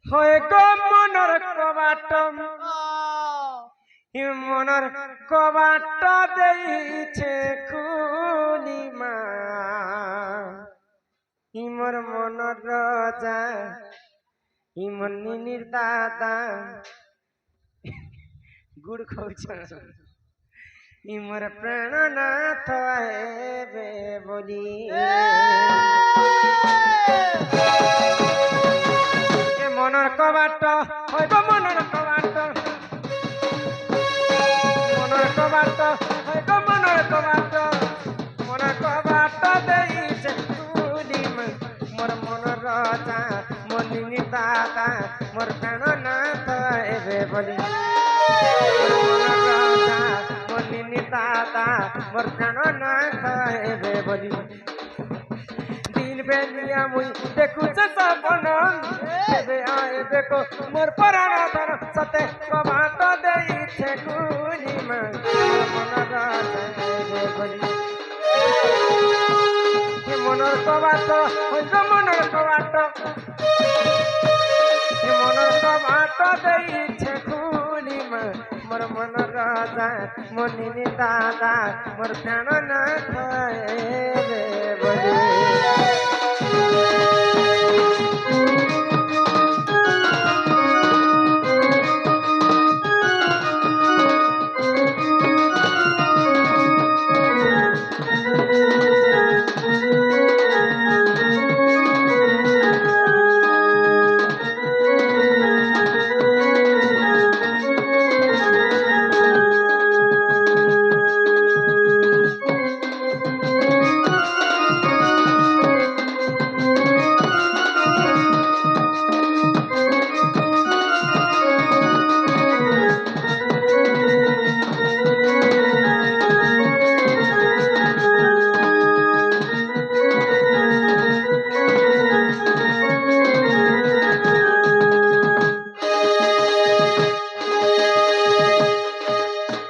হয় গো মনের কবাট মনের কবাট দেইছে খুলি মা ইমর মনের রাজা ইমর নিনির দাদা গুড় খাউছ ইমর প্রাণনাথ হেবে বলি এ মনের কবাট হইব মনের কবাট মনের কবাট হইব মনের কবাট মনের কবাট দেইছে তুলি মোর মনের রাজা মোর নিনি দাদা মোর প্রাণনাথ হেবে বলি মনের রাজা মোর নিনি দাদা মোর প্রাণনাথ হেবে বলি দিন বেলিয়া মুই দেখুছে সপন এবে আয় দেখো মোর পরাণ সাথে কবাট দেইছে কুনি মা মনের রাজা হেবে বলি মনের কবাট হইল মনের কবাট মনের কবাট দেইছে খুলি মা মোর মনের রাজা মোর নিনি দাদা মোর প্রাণনাথ হেবে বলি